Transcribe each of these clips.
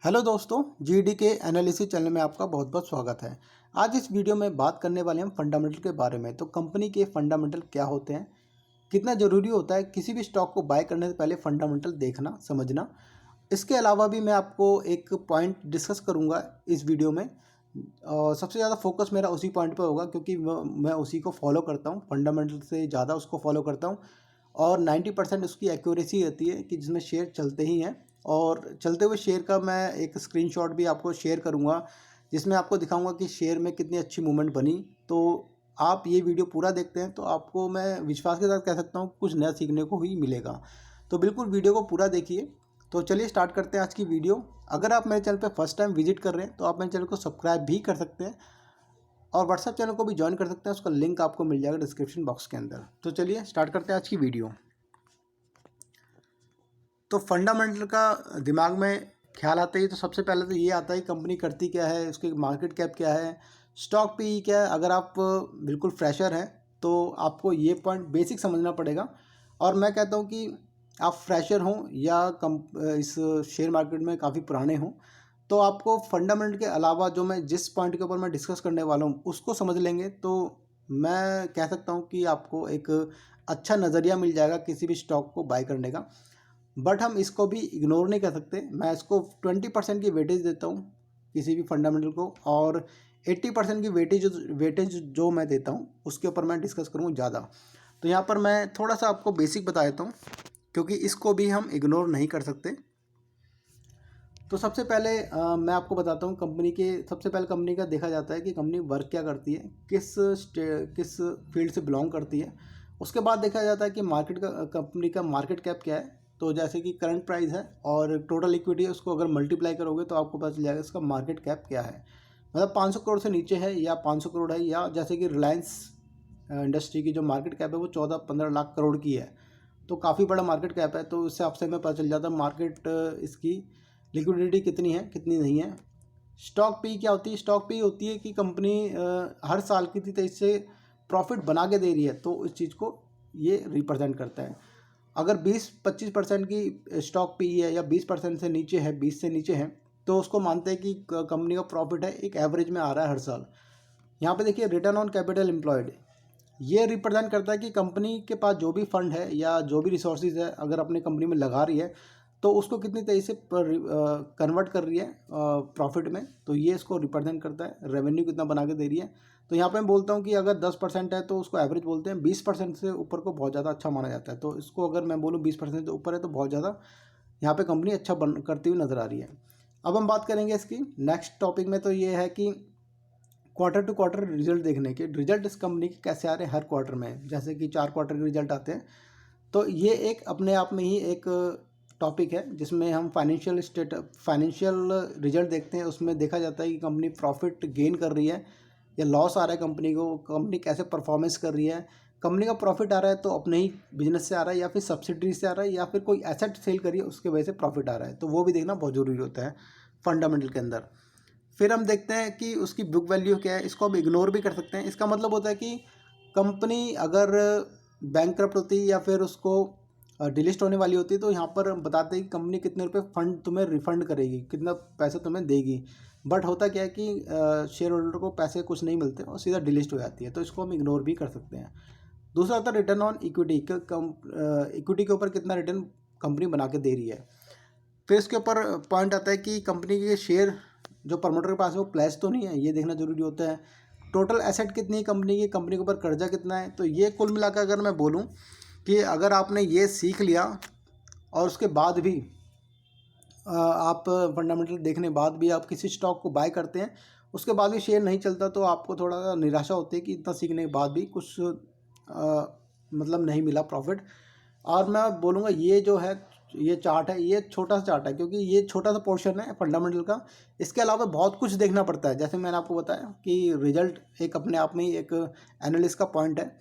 Hello दोस्तों, GD के analysis channel में आपका बहुत बहुत स्वागत है। आज इस वीडियो में बात करने वाले हम फंडामेंटल के बारे में। तो कंपनी के फंडामेंटल क्या होते हैं, कितना ज़रूरी होता है किसी भी स्टॉक को बाय करने से पहले फंडामेंटल देखना समझना। इसके अलावा भी मैं आपको एक पॉइंट डिस्कस करूंगा इस वीडियो में। और सबसे ज़्यादा फोकस मेरा उसी पॉइंट पर होगा क्योंकि मैं उसी को फॉलो करता हूँ, फंडामेंटल से ज़्यादा उसको फॉलो करता हूँ। और 90% उसकी एक्यूरेसी रहती है कि जिसमें शेयर चलते ही हैं। और चलते हुए शेयर का मैं एक स्क्रीनशॉट भी आपको शेयर करूंगा जिसमें आपको दिखाऊंगा कि शेयर में कितनी अच्छी मूवमेंट बनी। तो आप ये वीडियो पूरा देखते हैं तो आपको मैं विश्वास के साथ कह सकता हूँ कुछ नया सीखने को ही मिलेगा। तो बिल्कुल वीडियो को पूरा देखिए। तो चलिए स्टार्ट करते हैं आज की वीडियो। अगर आप मेरे चैनल पर फर्स्ट टाइम विजिट कर रहे हैं तो आप मेरे चैनल को सब्सक्राइब भी कर सकते हैं और व्हाट्सएप चैनल को भी ज्वाइन कर सकते हैं। उसका लिंक आपको मिल जाएगा डिस्क्रिप्शन बॉक्स के अंदर। तो चलिए स्टार्ट करते हैं आज की वीडियो। तो फंडामेंटल का दिमाग में ख्याल आता ही तो सबसे पहले तो ये आता है कंपनी करती क्या है, उसकी मार्केट कैप क्या है, स्टॉक पी क्या है। अगर आप बिल्कुल फ्रेशर हैं तो आपको ये पॉइंट बेसिक समझना पड़ेगा। और मैं कहता हूँ कि आप फ्रेशर हों या इस शेयर मार्केट में काफ़ी पुराने हों तो आपको फंडामेंटल के अलावा जो मैं जिस पॉइंट के ऊपर मैं डिस्कस करने वाला हूँ उसको समझ लेंगे तो मैं कह सकता हूँ कि आपको एक अच्छा नज़रिया मिल जाएगा किसी भी स्टॉक को बाय करने का। बट हम इसको भी इग्नोर नहीं कर सकते। मैं इसको 20% की वेटेज देता हूँ किसी भी फंडामेंटल को, और 80% की वेटेज जो मैं देता हूँ उसके ऊपर मैं डिस्कस करूँगा ज़्यादा। तो यहाँ पर मैं थोड़ा सा आपको बेसिक बता देता हूँ क्योंकि इसको भी हम इग्नोर नहीं कर सकते। तो सबसे पहले मैं आपको बताता हूँ कंपनी के। सबसे पहले कंपनी का देखा जाता है कि कंपनी वर्क क्या करती है, किस फील्ड से बिलोंग करती है। उसके बाद देखा जाता है कि कंपनी का मार्केट कैप क्या है। तो जैसे कि करंट प्राइस है और टोटल इक्विटी है, उसको अगर मल्टीप्लाई करोगे तो आपको पता चल जाएगा इसका मार्केट कैप क्या है। मतलब 500 करोड़ से नीचे है या 500 करोड़ है, या जैसे कि रिलायंस इंडस्ट्री की जो मार्केट कैप है वो 14-15 लाख करोड़ की है। तो काफ़ी बड़ा मार्केट कैप है। तो इससे आपसे हमें पता चल जाता है मार्केट इसकी लिक्विडिटी कितनी है कितनी नहीं है। स्टॉक पी क्या होती है? स्टॉक पी होती है कि कंपनी हर साल की तरह से प्रॉफिट बना के दे रही है, तो इस चीज़ को ये रिप्रेजेंट करता है। अगर 20-25% की स्टॉक पी है या 20% से नीचे है, 20 से नीचे है, तो उसको मानते हैं कि कंपनी का प्रॉफिट है एक एवरेज में आ रहा है हर साल। यहाँ पे देखिए रिटर्न ऑन कैपिटल एम्प्लॉयड, ये रिप्रेजेंट करता है कि कंपनी के पास जो भी फंड है या जो भी रिसोर्सेज है अगर अपनी कंपनी में लगा रही है तो उसको कितनी तेज़ी से कन्वर्ट कर रही है प्रॉफिट में। तो ये इसको रिप्रेजेंट करता है। रेवेन्यू कितना बना के दे रही है। तो यहाँ पे मैं बोलता हूँ कि अगर 10% है तो उसको एवरेज बोलते हैं, 20% से ऊपर को बहुत ज़्यादा अच्छा माना जाता है। तो इसको अगर मैं बोलूँ 20% से ऊपर है तो बहुत ज़्यादा यहाँ पे कंपनी अच्छा करती हुई नज़र आ रही है। अब हम बात करेंगे इसकी नेक्स्ट टॉपिक में। तो ये है कि क्वार्टर टू क्वार्टर रिजल्ट देखने के। रिजल्ट इस कंपनी के कैसे आ रहे हैं हर क्वार्टर में, जैसे कि 4 क्वार्टर के रिजल्ट आते हैं। तो ये एक अपने आप में ही एक टॉपिक है जिसमें हम फाइनेंशियल रिजल्ट देखते हैं। उसमें देखा जाता है कि कंपनी प्रॉफिट गेन कर रही है या लॉस आ रहा है कंपनी को, कंपनी कैसे परफॉर्मेंस कर रही है। कंपनी का प्रॉफिट आ रहा है तो अपने ही बिजनेस से आ रहा है या फिर सब्सिडरी से आ रहा है या फिर कोई एसेट सेल करिए उसके वजह से प्रॉफिट आ रहा है। तो वो भी देखना बहुत ज़रूरी होता है फंडामेंटल के अंदर। फिर हम देखते हैं कि उसकी बुक वैल्यू क्या है। इसको हम इग्नोर भी कर सकते हैं। इसका मतलब होता है कि कंपनी अगर बैंकक्रप्ट होती है या फिर उसको डिलिस्ट होने वाली होती है तो यहाँ पर बताते हैं कि कंपनी कितने रुपए फंड तुम्हें रिफंड करेगी, कितना पैसा तुम्हें देगी। बट होता क्या है कि शेयर होल्डर को पैसे कुछ नहीं मिलते और सीधा डिलिस्ट हो जाती है। तो इसको हम इग्नोर भी कर सकते हैं। दूसरा आता है रिटर्न ऑन इक्विटी। इक्विटी के ऊपर कितना रिटर्न कंपनी बना के दे रही है। फिर इसके ऊपर पॉइंट आता है कि कंपनी के शेयर जो प्रमोटर के पास है वो प्लेस तो नहीं है, ये देखना जरूरी होता है। टोटल एसेट कितनी है कंपनी की, कंपनी के ऊपर कर्जा कितना है। तो ये कुल मिलाकर अगर मैं बोलूँ कि अगर आपने ये सीख लिया और उसके बाद भी आप फंडामेंटल देखने बाद भी आप किसी स्टॉक को बाय करते हैं, उसके बाद भी शेयर नहीं चलता तो आपको थोड़ा सा निराशा होती है कि इतना सीखने के बाद भी कुछ मतलब नहीं मिला प्रॉफिट। और मैं बोलूँगा ये जो है ये चार्ट है, ये छोटा सा चार्ट है क्योंकि ये छोटा सा पोर्शन है फंडामेंटल का। इसके अलावा बहुत कुछ देखना पड़ता है। जैसे मैंने आपको बताया कि रिजल्ट एक अपने आप में ही एक एनालिस्ट का पॉइंट है।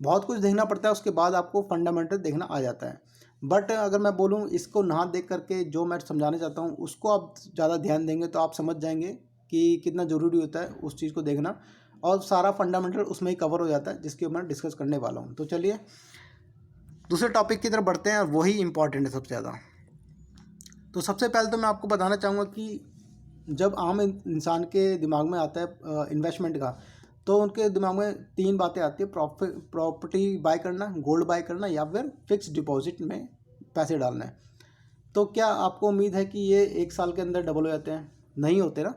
बहुत कुछ देखना पड़ता है, उसके बाद आपको फंडामेंटल देखना आ जाता है। बट अगर मैं बोलूँ इसको ना देख करके जो मैं समझाना चाहता हूँ उसको आप ज़्यादा ध्यान देंगे तो आप समझ जाएंगे कि कितना ज़रूरी होता है उस चीज़ को देखना, और सारा फंडामेंटल उसमें ही कवर हो जाता है जिसके ऊपर मैं डिस्कस करने वाला हूँ। तो चलिए दूसरे टॉपिक की तरफ बढ़ते हैं और वही इंपॉर्टेंट है सबसे ज़्यादा। तो सबसे पहले तो मैं आपको बताना चाहूँगा कि जब आम इंसान के दिमाग में आता है इन्वेस्टमेंट का, तो उनके दिमाग में तीन बातें आती है: प्रॉपर्टी बाय करना, गोल्ड बाय करना, या फिर फिक्स डिपॉजिट में पैसे डालना है। तो क्या आपको उम्मीद है कि ये 1 साल के अंदर डबल हो जाते हैं? नहीं होते ना।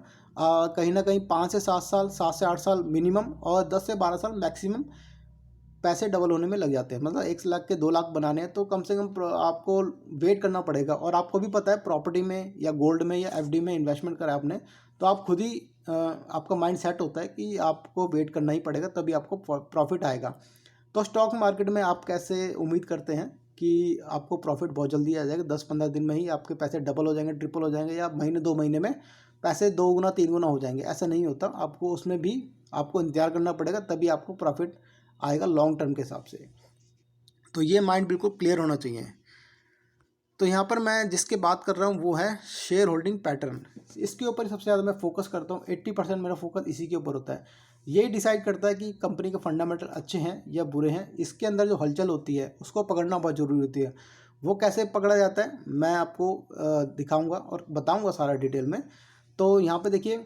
कहीं ना कहीं 5 से 7 साल, 7 से 8 साल मिनिमम, और 10 से 12 साल मैक्सिमम पैसे डबल होने में लग जाते हैं। मतलब 1 लाख के 2 लाख बनाने हैं तो कम से कम आपको वेट करना पड़ेगा। और आपको भी पता है, प्रॉपर्टी में या गोल्ड में या एफडी में इन्वेस्टमेंट करा आपने, तो आप खुद ही आपका माइंड सेट होता है कि आपको वेट करना ही पड़ेगा, तभी आपको प्रॉफिट आएगा। तो स्टॉक मार्केट में आप कैसे उम्मीद करते हैं कि आपको प्रॉफिट बहुत जल्दी आ जाएगा, 10-15 दिन में ही आपके पैसे डबल हो जाएंगे, ट्रिपल हो जाएंगे, या महीने 2 महीने में पैसे 2 गुना 3 गुना हो जाएंगे? ऐसा नहीं होता। आपको उसमें भी आपको इंतजार करना पड़ेगा, तभी आपको प्रॉफिट आएगा लॉन्ग टर्म के हिसाब से। तो ये माइंड बिल्कुल क्लियर होना चाहिए। तो यहाँ पर मैं जिसकी बात कर रहा हूँ वो है शेयर होल्डिंग पैटर्न। इसके ऊपर सबसे ज़्यादा मैं फोकस करता हूँ। 80% मेरा फोकस इसी के ऊपर होता है। यही डिसाइड करता है कि कंपनी के फंडामेंटल अच्छे हैं या बुरे हैं। इसके अंदर जो हलचल होती है उसको पकड़ना बहुत ज़रूरी होती है। वो कैसे पकड़ा जाता है मैं आपको दिखाऊंगा और बताऊंगा सारा डिटेल में। तो यहाँ पे देखिए,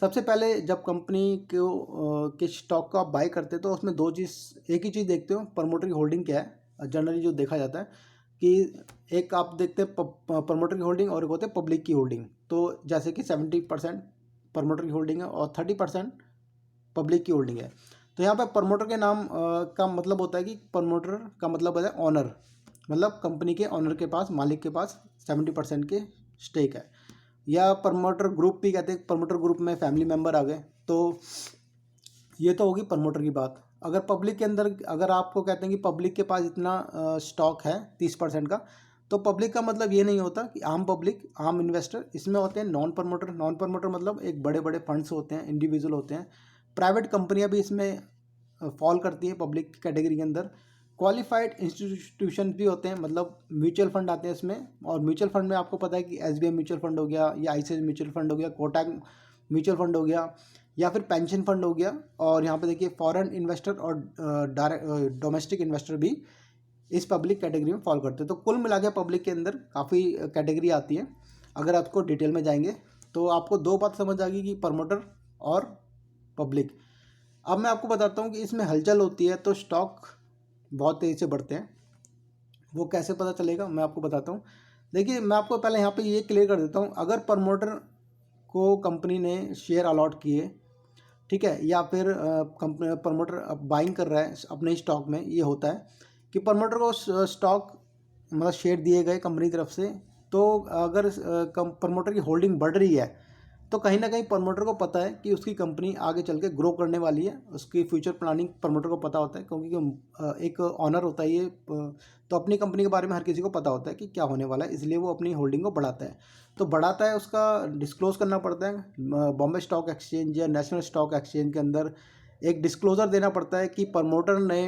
सबसे पहले जब कंपनी के स्टॉक को आप बाय करते हैं तो उसमें दो चीज़, एक ही चीज़ देखते हो, प्रमोटर की होल्डिंग क्या है। जनरली जो देखा जाता है कि एक आप देखते हैं प्रमोटर की होल्डिंग, और एक होते हैं पब्लिक की होल्डिंग। तो जैसे कि 70% प्रमोटर की होल्डिंग है और 30% पब्लिक की होल्डिंग है। तो यहाँ पर प्रमोटर के नाम का मतलब होता है कि प्रमोटर का मतलब होता है ऑनर, मतलब कंपनी के ऑनर के पास, मालिक के पास 70% के स्टेक है। या प्रमोटर ग्रुप भी कहते हैं। प्रमोटर ग्रुप में फैमिली मेम्बर आ गए। तो ये तो होगी प्रमोटर की बात। अगर पब्लिक के अंदर, अगर आपको कहते हैं कि पब्लिक के पास इतना स्टॉक है 30% का, तो पब्लिक का मतलब ये नहीं होता कि आम पब्लिक, आम इन्वेस्टर। इसमें होते हैं नॉन प्रमोटर। नॉन प्रमोटर मतलब एक बड़े बड़े फंड्स होते हैं, इंडिविजुअल होते हैं, प्राइवेट कंपनियां भी इसमें फॉल करती हैं पब्लिक कैटेगरी के अंदर। क्वालिफाइड इंस्टीट्यूशन भी होते हैं, मतलब म्यूचुअल फंड आते हैं इसमें। और म्यूचुअल फंड में आपको पता है कि एसबीआई म्यूचुअल फंड हो गया, या आईसीआईसीआई म्यूचुअल फंड हो गया, कोटक म्यूचुअल फंड हो गया, या फिर पेंशन फंड हो गया। और यहाँ पे देखिए फॉरेन इन्वेस्टर और डायरेक्ट डोमेस्टिक इन्वेस्टर भी इस पब्लिक कैटेगरी में फॉल करते हैं। तो कुल मिला के पब्लिक के अंदर काफ़ी कैटेगरी आती है। अगर आपको डिटेल में जाएंगे तो आपको दो बात समझ आ गई कि प्रमोटर और पब्लिक। अब मैं आपको बताता हूँ कि इसमें हलचल होती है तो स्टॉक बहुत तेज़ी से बढ़ते हैं। वो कैसे पता चलेगा मैं आपको बताता हूँ। देखिए, मैं आपको पहले यहाँ पे ये क्लियर कर देता हूँ। अगर प्रमोटर को कंपनी ने शेयर अलॉट किए, ठीक है, या फिर कंपनी प्रमोटर बाइंग कर रहा है अपने स्टॉक में, ये होता है कि प्रमोटर को स्टॉक मतलब शेयर दिए गए कंपनी की तरफ से। तो अगर प्रमोटर की होल्डिंग बढ़ रही है तो कहीं ना कहीं प्रमोटर को पता है कि उसकी कंपनी आगे चल के ग्रो करने वाली है। उसकी फ्यूचर प्लानिंग प्रमोटर को पता होता है, क्योंकि एक ऑनर होता है ये। तो अपनी कंपनी के बारे में हर किसी को पता होता है कि क्या होने वाला है, इसलिए वो अपनी होल्डिंग को बढ़ाता है। तो बढ़ाता है, उसका डिस्क्लोज करना पड़ता है बॉम्बे स्टॉक एक्सचेंज या नेशनल स्टॉक एक्सचेंज के अंदर। एक डिस्क्लोजर देना पड़ता है कि प्रमोटर ने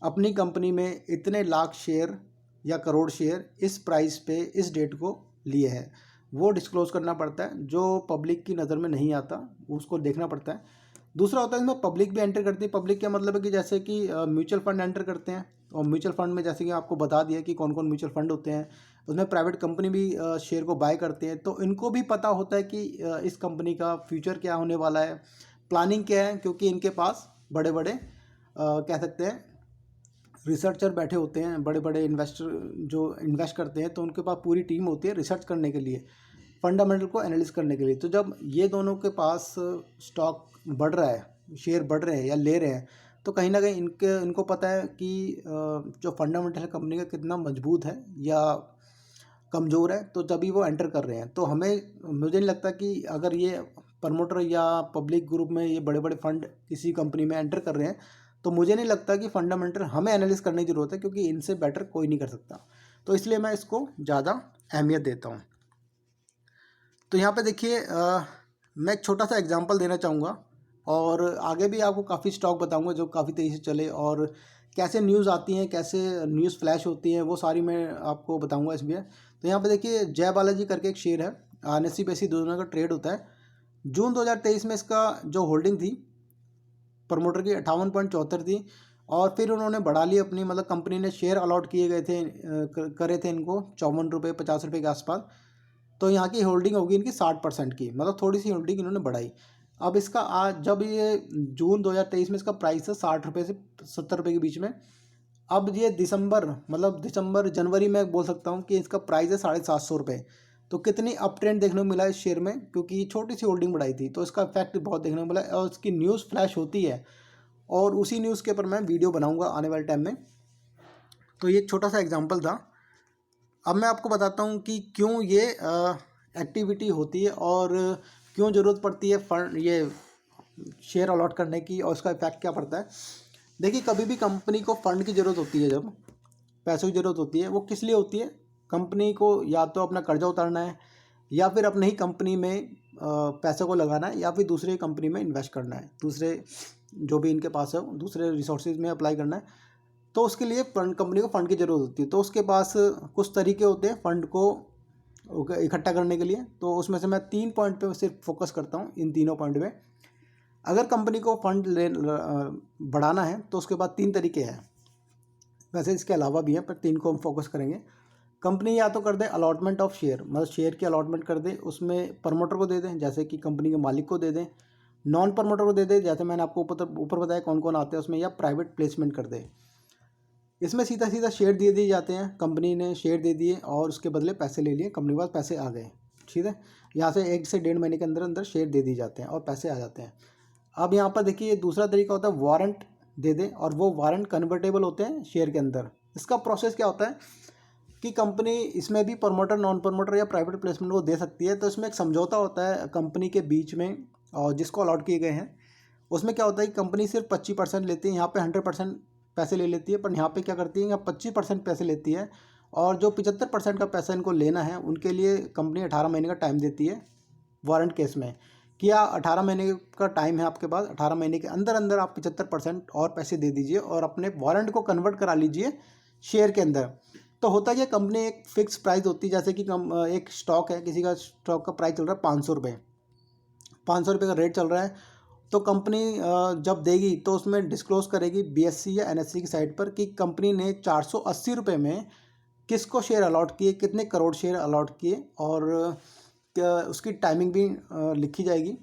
अपनी कंपनी में इतने लाख शेयर या करोड़ शेयर इस प्राइस पे इस डेट को लिए हैं। वो डिस्क्लोज करना पड़ता है, जो पब्लिक की नज़र में नहीं आता, उसको देखना पड़ता है। दूसरा होता है इसमें पब्लिक भी एंटर करती है। पब्लिक का मतलब है कि जैसे कि म्यूचुअल फंड एंटर करते हैं। और म्यूचुअल फंड में जैसे कि आपको बता दिया कि कौन कौन म्यूचुअल फंड होते हैं, उसमें प्राइवेट कंपनी भी शेयर को बाय करते हैं। तो इनको भी पता होता है कि इस कंपनी का फ्यूचर क्या होने वाला है, प्लानिंग क्या है, क्योंकि इनके पास बड़े बड़े कह सकते हैं रिसर्चर बैठे होते हैं, बड़े बड़े इन्वेस्टर जो इन्वेस्ट करते हैं। तो उनके पास पूरी टीम होती है रिसर्च करने के लिए, फंडामेंटल को एनालिसिस करने के लिए। तो जब ये दोनों के पास स्टॉक बढ़ रहा है, शेयर बढ़ रहे हैं या ले रहे हैं, तो कहीं ना कहीं इनको पता है कि जो फंडामेंटल है कंपनी का कितना मजबूत है या कमज़ोर है, तो तभी वो एंटर कर रहे हैं। तो मुझे नहीं लगता कि अगर ये प्रमोटर या पब्लिक ग्रुप में ये बड़े बड़े फंड किसी कंपनी में एंटर कर रहे हैं, तो मुझे नहीं लगता कि फंडामेंटल हमें एनालिसिस करने की ज़रूरत है, क्योंकि इनसे बेटर कोई नहीं कर सकता। तो इसलिए मैं इसको ज़्यादा अहमियत देता हूँ। तो यहाँ पे देखिए, मैं एक छोटा सा एग्जांपल देना चाहूँगा, और आगे भी आपको काफ़ी स्टॉक बताऊँगा जो काफ़ी तेज़ी से चले, और कैसे न्यूज़ आती हैं, कैसे न्यूज़ फ्लैश होती हैं, वो सारी मैं आपको बताऊँगा इसमें। तो यहाँ पे देखिए, जय बालाजी करके एक शेयर है, NSE बेसी दोनों का ट्रेड होता है। जून 2023 में इसका जो होल्डिंग थी प्रमोटर की 58.74 थी, और फिर उन्होंने बढ़ा ली अपनी, मतलब कंपनी ने शेयर अलॉट किए गए थे, करे थे इनको 54 रुपये 50 रुपये के आसपास। तो यहाँ की होल्डिंग होगी इनकी 60% की, मतलब थोड़ी सी होल्डिंग इन्होंने बढ़ाई। अब इसका आज जब ये जून 2023 में इसका प्राइस है 60 रुपये से 70 रुपये के बीच में। अब ये दिसंबर जनवरी में बोल सकता हूँ कि इसका प्राइस है 750 रुपये। तो कितनी अप ट्रेंड देखने को मिला इस शेयर में, क्योंकि छोटी सी होल्डिंग बढ़ाई थी तो इसका इफेक्ट बहुत देखने को मिला और इसकी न्यूज़ फ्लैश होती है और उसी न्यूज़ के ऊपर मैं वीडियो बनाऊंगा आने वाले टाइम में। तो ये एक छोटा सा एग्जांपल था। अब मैं आपको बताता हूँ कि क्यों ये एक्टिविटी होती है और क्यों ज़रूरत पड़ती है फंड ये शेयर अलॉट करने की और उसका इफेक्ट क्या पड़ता है। देखिए, कभी भी कंपनी को फंड की ज़रूरत होती है, जब पैसों की ज़रूरत होती है वो किस लिए होती है, कंपनी को या तो अपना कर्जा उतारना है या फिर अपने ही कंपनी में पैसे को लगाना है या फिर दूसरे कंपनी में इन्वेस्ट करना है, दूसरे जो भी इनके पास है दूसरे रिसोर्सेज में अप्लाई करना है। तो उसके लिए कंपनी को फ़ंड की ज़रूरत होती है। तो उसके पास कुछ तरीके होते हैं फ़ंड को इकट्ठा करने के लिए। तो उसमें से मैं 3 पॉइंट पे सिर्फ फोकस करता हूँ, इन तीनों पॉइंट पे। अगर कंपनी को फंड बढ़ाना है तो उसके बाद 3 तरीके हैं, वैसे इसके अलावा भी हैं पर 3 को हम फोकस करेंगे। कंपनी या तो कर दे अलॉटमेंट ऑफ शेयर, मतलब शेयर की अलॉटमेंट कर दे, उसमें प्रमोटर को दे दें जैसे कि कंपनी के मालिक को दे दें, नॉन प्रमोटर को दे दे जैसे मैंने आपको ऊपर बताया कौन कौन आते हैं उसमें, या प्राइवेट प्लेसमेंट कर दे। इसमें सीधा सीधा शेयर दे दिए जाते हैं, कंपनी ने शेयर दे दिए और उसके बदले पैसे ले लिए, कंपनी के पास पैसे आ गए। ठीक है, यहाँ से 1 से 1.5 महीने के अंदर अंदर शेयर दे दिए जाते हैं और पैसे आ जाते हैं। अब यहाँ पर देखिए दूसरा तरीका होता है वारंट दे दे, और वो वारंट कन्वर्टेबल होते हैं शेयर के अंदर। इसका प्रोसेस क्या होता है कि कंपनी इसमें भी प्रमोटर, नॉन प्रमोटर या प्राइवेट प्लेसमेंट को दे सकती है। तो इसमें एक समझौता होता है कंपनी के बीच में और जिसको अलॉट किए गए हैं। उसमें क्या होता है कि कंपनी सिर्फ 25% लेती है, यहाँ पे 100% पैसे ले लेती है, पर यहाँ पे क्या करती है, यहाँ 25% पैसे लेती है और जो 75% का पैसा इनको लेना है उनके लिए कंपनी 18 महीने का टाइम देती है वारंट केस में, कि 18 महीने का टाइम है आपके पास, 18 महीने के अंदर अंदर आप 75% और पैसे दे दीजिए और अपने वारंट को कन्वर्ट करा लीजिए शेयर के अंदर। तो होता है कि कंपनी एक फिक्स प्राइस होती है, जैसे कि एक स्टॉक है, किसी का स्टॉक का प्राइस चल रहा है 500 रुपये, 500 रुपये का रेट चल रहा है। तो कंपनी जब देगी तो उसमें डिस्क्लोज करेगी BSE या NSE की साइट पर कि कंपनी ने 480 रुपये में किसको शेयर अलॉट किए, कितने करोड़ शेयर अलॉट किए, और उसकी टाइमिंग भी लिखी जाएगी।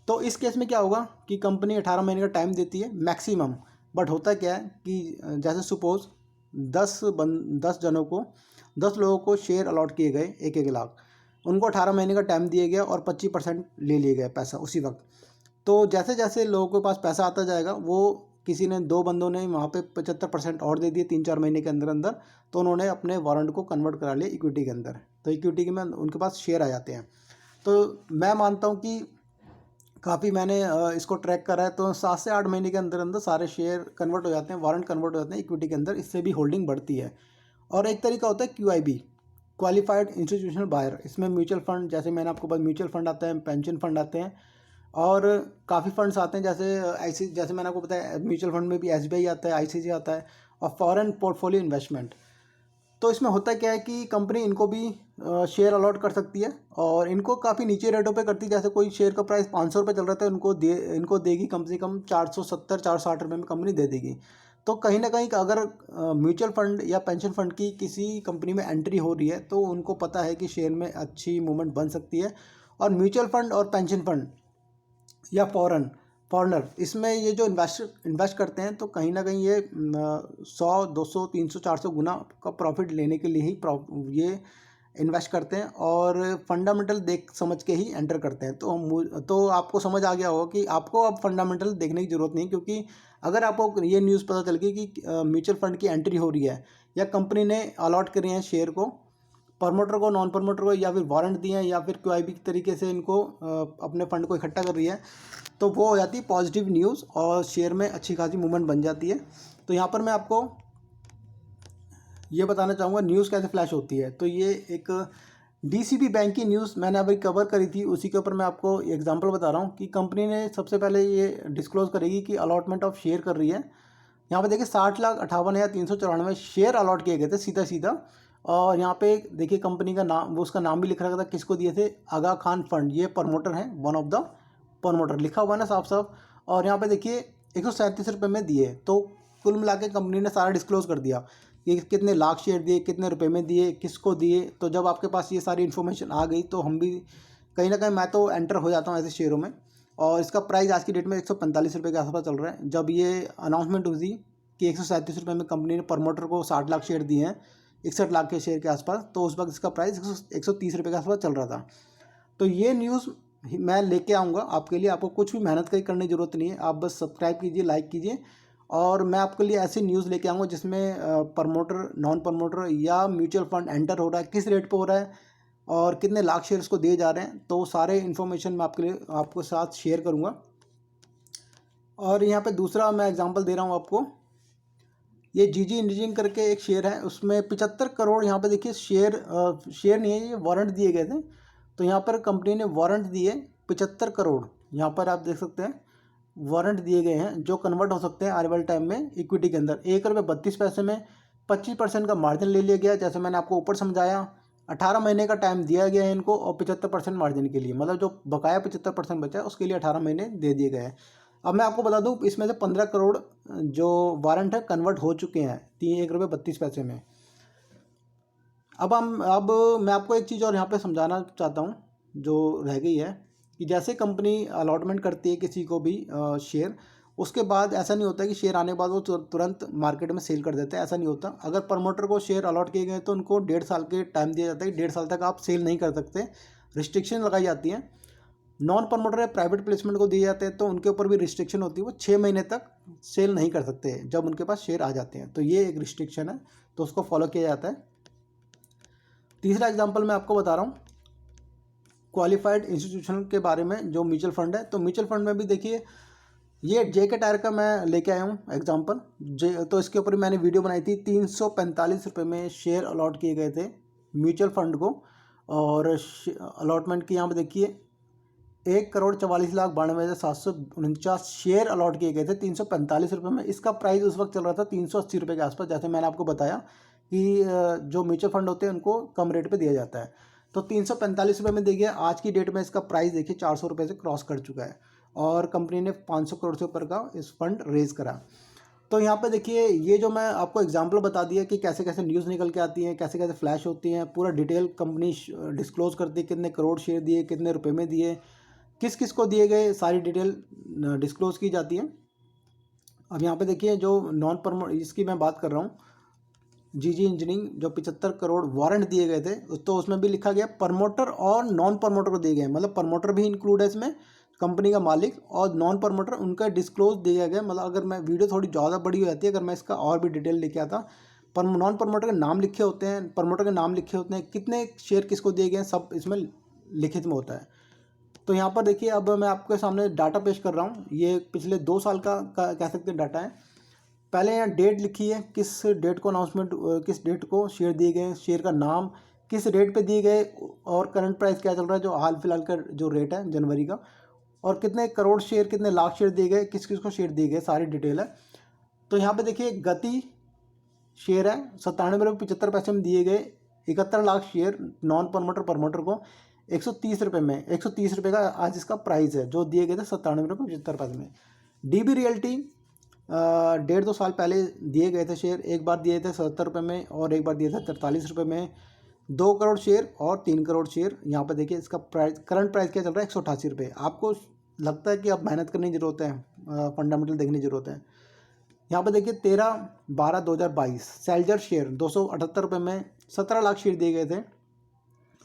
तो इस केस में क्या होगा कि कंपनी 18 महीने का टाइम देती है मैक्सिमम, बट होता क्या है कि जैसे सपोज 10 जनों को, 10 लोगों को शेयर अलॉट किए गए 1-1 लाख, उनको 18 महीने का टाइम दिया गया और 25% ले लिए गए पैसा उसी वक्त। तो जैसे जैसे लोगों के पास पैसा आता जाएगा, वो किसी ने 2 बंदों ने वहाँ पे 75% और दे दिए 3-4 महीने के अंदर अंदर, तो उन्होंने अपने वारंट को कन्वर्ट करा लिया इक्विटी के अंदर। तो इक्विटी के में उनके पास शेयर आ जाते हैं। तो मैं मानता हूँ कि काफ़ी मैंने इसको ट्रैक करा है, तो 7 से 8 महीने के अंदर अंदर सारे शेयर कन्वर्ट हो जाते हैं, वारंट कन्वर्ट हो जाते हैं इक्विटी के अंदर, इससे भी होल्डिंग बढ़ती है। और एक तरीका होता है QIB, क्वालिफाइड इंस्टीट्यूशनल बायर। इसमें म्यूचुअल फंड, जैसे मैंने आपको बताया म्यूचुअल फंड आते हैं, पेंशन फंड आते हैं और काफ़ी फंड्स आते हैं, जैसे मैंने आपको बताया म्यूचुअल फंड में भी SBI आता है, ICICI आता है, और फॉरेन पोर्टफोलियो इन्वेस्टमेंट। तो इसमें होता क्या है कि कंपनी इनको भी शेयर अलॉट कर सकती है और इनको काफ़ी नीचे रेटों पे करती है। जैसे कोई शेयर का प्राइस 500 रुपये चल रहा था, इनको देगी कम से कम 470-460 रुपये में कंपनी दे देगी। तो कहीं ना कहीं अगर म्यूचुअल फंड या पेंशन फंड की किसी कंपनी में एंट्री हो रही है तो उनको पता है कि शेयर में अच्छी मूवमेंट बन सकती है। और म्यूचुअल फंड और पेंशन फंड या फॉरनर इसमें ये जो इन्वेस्ट करते हैं, तो कहीं ना कहीं ये 100, 200, 300, 400 गुना का प्रॉफिट लेने के लिए ही ये इन्वेस्ट करते हैं और फंडामेंटल देख समझ के ही एंटर करते हैं। तो आपको समझ आ गया होगा कि आपको अब फंडामेंटल देखने की ज़रूरत नहीं, क्योंकि अगर आपको ये न्यूज़ पता चल गई कि म्यूचुअल फंड की एंट्री हो रही है या कंपनी ने अलॉट करे हैं शेयर को, प्रमोटर को, नॉन प्रमोटर को, या फिर वारंट दिए हैं या फिर QIB के तरीके से इनको अपने फंड को इकट्ठा कर रही है, तो वो हो जाती है पॉजिटिव न्यूज़ और शेयर में अच्छी खासी मूवमेंट बन जाती है। तो यहाँ पर मैं आपको ये बताना चाहूँगा न्यूज़ कैसे फ्लैश होती है। तो ये एक DCB बैंक की न्यूज़ मैंने अभी कवर करी थी, उसी के ऊपर मैं आपको एग्जांपल बता रहा हूँ कि कंपनी ने सबसे पहले ये डिस्क्लोज करेगी कि अलॉटमेंट ऑफ शेयर कर रही है। यहाँ पे देखिए 60,58,394 शेयर अलॉट किए गए थे सीधा सीधा। और यहाँ पे देखिए कंपनी का नाम, वो उसका नाम भी लिख रखा था, किसको दिए थे, आगा खान फंड, ये प्रमोटर हैं, वन ऑफ द प्रमोटर लिखा हुआ है ना साफ साफ। और यहाँ पे देखिए 137 रुपये में दिए। तो कुल मिला के कंपनी ने सारा डिस्क्लोज कर दिया कि कितने लाख शेयर दिए, कितने रुपए में दिए, किसको दिए। तो जब आपके पास ये सारी इन्फॉर्मेशन आ गई तो हम भी कहीं ना कहीं, मैं तो एंटर हो जाता हूँ ऐसे शेयरों में। और इसका प्राइस आज की डेट में 145 रुपये के आसपास चल रहा है। जब ये अनाउंसमेंट हुई थी कि 137 रुपये में कंपनी ने प्रमोटर को 60 लाख शेयर दिए हैं, 61 लाख के शेयर के आसपास, तो उस वक्त इसका प्राइस 130 रुपये के आसपास चल रहा था। तो ये न्यूज़ मैं लेके आऊँगा आपके लिए। आपको कुछ भी मेहनत करने की ज़रूरत नहीं है, आप बस सब्सक्राइब कीजिए, लाइक कीजिए, और मैं आपके लिए ऐसी न्यूज़ लेके आऊँगा जिसमें प्रमोटर, नॉन प्रमोटर या म्यूचुअल फंड एंटर हो रहा है, किस रेट पे हो रहा है और कितने लाख शेयर उसको दिए जा रहे हैं। तो सारे इन्फॉर्मेशन मैं आपके लिए आपको साथ शेयर करूँगा। और यहाँ पे दूसरा मैं एग्जांपल दे रहा हूँ आपको। ये जीजी इंजीनियरिंग करके एक शेयर है, उसमें 75 करोड़ यहाँ पे देखिए शेयर नहीं है, ये वारंट दिए गए थे। तो यहाँ पर कंपनी ने वारंट दिए 75 करोड़, यहाँ पर आप देख सकते हैं वारंट दिए गए हैं, जो कन्वर्ट हो सकते हैं आने वाले टाइम में इक्विटी के अंदर। 1 रुपये 32 पैसे में 25% का मार्जिन ले लिया गया, जैसे मैंने आपको ऊपर समझाया। 18 महीने का टाइम दिया गया है इनको, और 75% मार्जिन के लिए, मतलब जो बकाया 75% बचा है उसके लिए 18 महीने दे दिए गए हैं। अब मैं आपको बता दूं, इसमें से 15 करोड़ जो वारंट है कन्वर्ट हो चुके हैं 1 रुपये 32 पैसे में। अब मैं आपको एक चीज़ और यहाँ पे समझाना चाहता हूँ जो रह गई है, कि जैसे कंपनी अलॉटमेंट करती है किसी को भी शेयर, उसके बाद ऐसा नहीं होता कि शेयर आने के बाद वो तुरंत मार्केट में सेल कर देते हैं, ऐसा नहीं होता। अगर प्रमोटर को शेयर अलॉट किए गए तो उनको 1.5 साल के टाइम दिया जाता है कि 1.5 साल तक आप सेल नहीं कर सकते, रिस्ट्रिक्शन लगाई जाती हैं। नॉन प्रमोटर या प्राइवेट प्लेसमेंट को दिए जाते हैं तो उनके ऊपर भी रिस्ट्रिक्शन होती है, वो 6 महीने तक सेल नहीं कर सकते जब उनके पास शेयर आ जाते हैं। तो ये एक रिस्ट्रिक्शन है, तो उसको फॉलो किया जाता है। तीसरा एग्जांपल मैं आपको बता रहा हूँ क्वालिफाइड इंस्टीट्यूशन के बारे में, जो म्यूचुअल फंड है। तो म्यूचुअल फंड में भी देखिए, ये JK टायर का मैं लेके आया हूँ एग्जांपल। तो इसके ऊपर मैंने वीडियो बनाई थी। 345 रुपये में शेयर अलॉट किए गए थे म्यूचुअल फंड को, और अलॉटमेंट की यहाँ पर देखिए 1,44,92,749 शेयर अलॉट किए गए थे 345 रुपये में। इसका प्राइस उस वक्त चल रहा था 380 रुपये के आसपास, जैसे मैंने आपको बताया कि जो म्यूचुअल फंड होते हैं उनको कम रेट पे दिया जाता है। तो 345 रुपये में देखिए, आज की डेट में इसका प्राइस देखिए 400 रुपये से क्रॉस कर चुका है, और कंपनी ने 500 करोड़ से ऊपर का इस फंड रेज करा। तो यहाँ पे देखिए, ये जो मैं आपको एग्जांपल बता दिया कि कैसे कैसे न्यूज़ निकल के आती हैं, कैसे कैसे फ्लैश होती हैं, पूरा डिटेल कंपनी डिस्क्लोज करती है, कितने करोड़ शेयर दिए, कितने रुपए में दिए, किस किस को दिए गए, सारी डिटेल डिस्क्लोज की जाती है। अब यहाँ पे देखिए, जो नॉन प्रमोट, इसकी मैं बात कर रहा हूँ, जीजी इंजीनियरिंग, जो 75 करोड़ वारंट दिए गए थे, तो उसमें भी लिखा गया प्रमोटर और नॉन प्रमोटर को दिए गए, मतलब प्रमोटर भी इंक्लूड है इसमें, कंपनी का मालिक, और नॉन प्रमोटर उनका डिस्क्लोज दिया गया। मतलब अगर मैं वीडियो थोड़ी ज़्यादा बड़ी हो जाती है, अगर मैं इसका और भी डिटेल लेके आता, पर नॉन प्रमोटर के नाम लिखे होते हैं, प्रमोटर के नाम लिखे होते हैं, कितने शेयर किसको दिए गए, सब इसमें लिखित में होता है। तो यहाँ पर देखिए, अब मैं आपके सामने डाटा पेश कर रहा हूँ। ये पिछले 2 साल का कह सकते हैं डाटा है। पहले यहाँ डेट लिखी है, किस डेट को अनाउंसमेंट, किस डेट को शेयर दिए गए, शेयर का नाम, किस रेट पे दिए गए, और करंट प्राइस क्या चल रहा है, जो हाल फिलहाल का जो रेट है जनवरी का, और कितने करोड़ शेयर, कितने लाख शेयर दिए गए, किस किस को शेयर दिए गए, सारी डिटेल है। तो यहाँ पे देखिए, गति शेयर है 97 रुपये 75 पैसे में दिए गए, 71 लाख शेयर नॉन प्रमोटर को 130 रुपये में, 130 रुपये का आज इसका प्राइस है, जो दिए गए थे 97 रुपये 75 पैसे में। DB रियल्टी 1.5-2 साल पहले दिए गए थे शेयर, एक बार दिए थे 77 रुपये में, और एक बार दिए थे 43 रुपये में, 2 करोड़ शेयर और 3 करोड़ शेयर। यहाँ पर देखिए, इसका प्राइस, करंट प्राइस क्या चल रहा है, 188 रुपये। आपको लगता है कि अब मेहनत करने की ज़रूरत है, फंडामेंटल देखने की ज़रूरत है। यहाँ पर देखिए, 13/12/2022 सेल्जर शेयर 278 रुपये में 17 लाख शेयर दिए गए थे,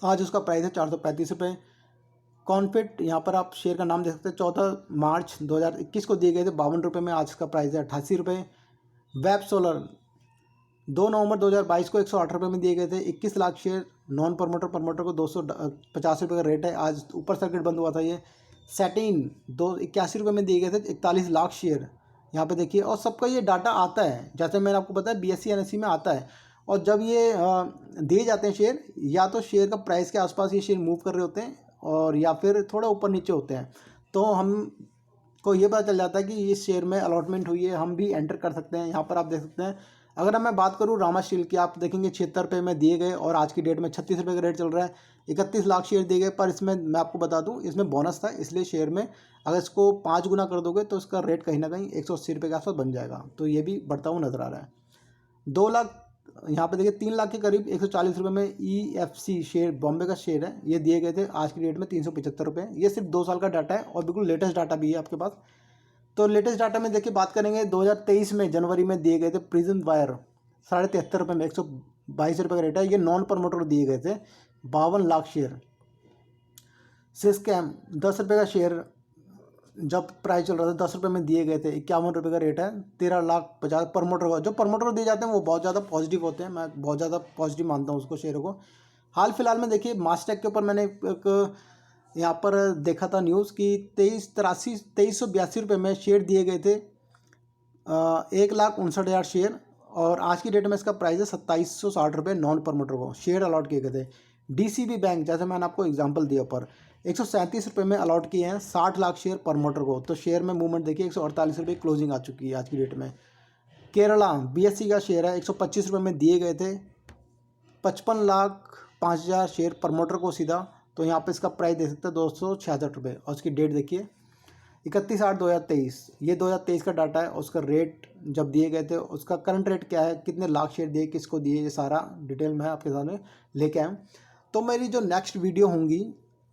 आज उसका प्राइस है 435 रुपये। कॉन्फिट, यहाँ पर आप शेयर का नाम देख सकते हैं, 14 मार्च 2021 को दिए गए थे 52 रुपये में, आज का प्राइस है 88 रुपये। वेब सोलर 2 नवंबर 2022 को 108 रुपये में दिए गए थे, 21 लाख शेयर नॉन प्रमोटर को 250 रुपये का रेट है, आज ऊपर सर्किट बंद हुआ था ये। सैटिन 81 रुपये में दिए गए थे, 41 लाख शेयर, यहाँ पे देखिए। और सबका ये डाटा आता है, जैसे मैंने आपको बताया BSE NSE में आता है। और जब ये दिए जाते हैं शेयर, या तो शेयर का प्राइस के आसपास ये शेयर मूव कर रहे होते हैं, और या फिर थोड़ा ऊपर नीचे होते हैं, तो हम को ये पता चल जाता है कि इस शेयर में अलॉटमेंट हुई है, हम भी एंटर कर सकते हैं। यहाँ पर आप देख सकते हैं, अगर मैं बात करूँ रामा स्टील की, आप देखेंगे 76 रुपये में दिए गए, और आज की डेट में 36 रुपये का रेट चल रहा है, 31 लाख शेयर दिए गए। पर इसमें मैं आपको बता दूं, इसमें बोनस था, इसलिए शेयर में अगर इसको 5 गुना कर दोगे तो इसका रेट कहीं ना कहीं 180 रुपये के आसपास बन जाएगा, तो ये भी बढ़ता हुआ नजर आ रहा है। 2 लाख यहाँ पे देखिए 3 लाख के करीब 140 रुपये में EFC शेयर, बॉम्बे का शेयर है, ये दिए गए थे आज की डेट में 375 रुपये। ये सिर्फ 2 साल का डाटा है और बिल्कुल लेटेस्ट डाटा भी है आपके पास। तो लेटेस्ट डाटा में देखिए बात करेंगे 2023 में जनवरी में दिए गए थे प्रिज्म वायर 73.5 रुपये में 122 रुपये का रेट है। ये नॉन प्रमोटर को दिए गए थे 52 लाख शेयर। सिस्कैम 10 रुपये का शेयर जब प्राइस चल रहा था 10 रुपये में दिए गए थे, 51 रुपये का रेट है, 13,50,000 प्रमोटर को। जो प्रमोटर को दिए जाते हैं वो बहुत ज़्यादा पॉजिटिव होते हैं, मैं बहुत ज़्यादा पॉजिटिव मानता हूँ उसको, शेयरों को। हाल फिलहाल में देखिए मास्टेक के ऊपर मैंने एक यहाँ पर देखा था न्यूज़ कि 2382 रुपये में शेयर दिए गए थे, 1,59,000 शेयर, और आज की डेट में इसका प्राइस है 2760 रुपये नॉन प्रमोटर को शेयर अलॉट किए गए थे। DCB बैंक, जैसे मैंने आपको एग्जांपल दिया पर 137 रुपये में अलॉट किए हैं 60 लाख शेयर प्रमोटर को। तो शेयर में मूवमेंट देखिए 148 रुपये क्लोजिंग आ चुकी है आज की डेट में। केरला BSE का शेयर है 125 रुपये में दिए गए थे 55,05,000 शेयर प्रमोटर को सीधा। तो यहाँ पे इसका प्राइस देख सकते हैं 266 रुपये, और उसकी डेट देखिए 31/8/2023, ये 2023 का डाटा है। उसका रेट जब दिए गए थे, उसका करंट रेट क्या है, कितने लाख शेयर दिए, किसको दिए, ये सारा डिटेल में आपके सामने लेके आया। तो मेरी जो नेक्स्ट वीडियो होंगी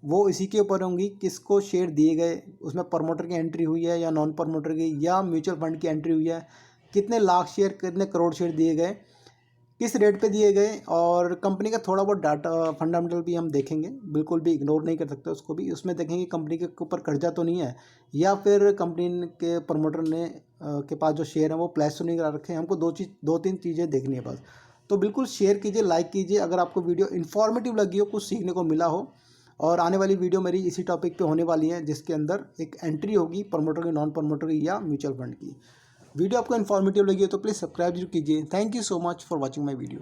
वो इसी के ऊपर होंगी, किसको शेयर दिए गए, उसमें प्रमोटर की एंट्री हुई है या नॉन प्रमोटर की, या म्यूचुअल फंड की एंट्री हुई है, कितने लाख शेयर, कितने करोड़ शेयर दिए गए, किस रेट पे दिए गए, और कंपनी का थोड़ा बहुत डाटा फंडामेंटल भी हम देखेंगे, बिल्कुल भी इग्नोर नहीं कर सकते उसको भी। उसमें देखेंगे कंपनी के ऊपर कर्जा तो नहीं है, या फिर कंपनी के प्रमोटर ने के पास जो शेयर है वो प्लेस तो नहीं करा रखे हैं। हमको 2-3 चीज़ें देखनी है बस। तो बिल्कुल शेयर कीजिए, लाइक कीजिए अगर आपको वीडियो इन्फॉर्मेटिव लगी हो, कुछ सीखने को मिला हो। और आने वाली वीडियो मेरी इसी टॉपिक पे होने वाली है, जिसके अंदर एक एंट्री होगी प्रमोटर की, नॉन प्रमोटर की, या म्यूचुअल फंड की। वीडियो आपको इन्फॉर्मेटिव लगी हो तो प्लीज़ सब्सक्राइब जरूर कीजिए। Thank you so much for watching my video.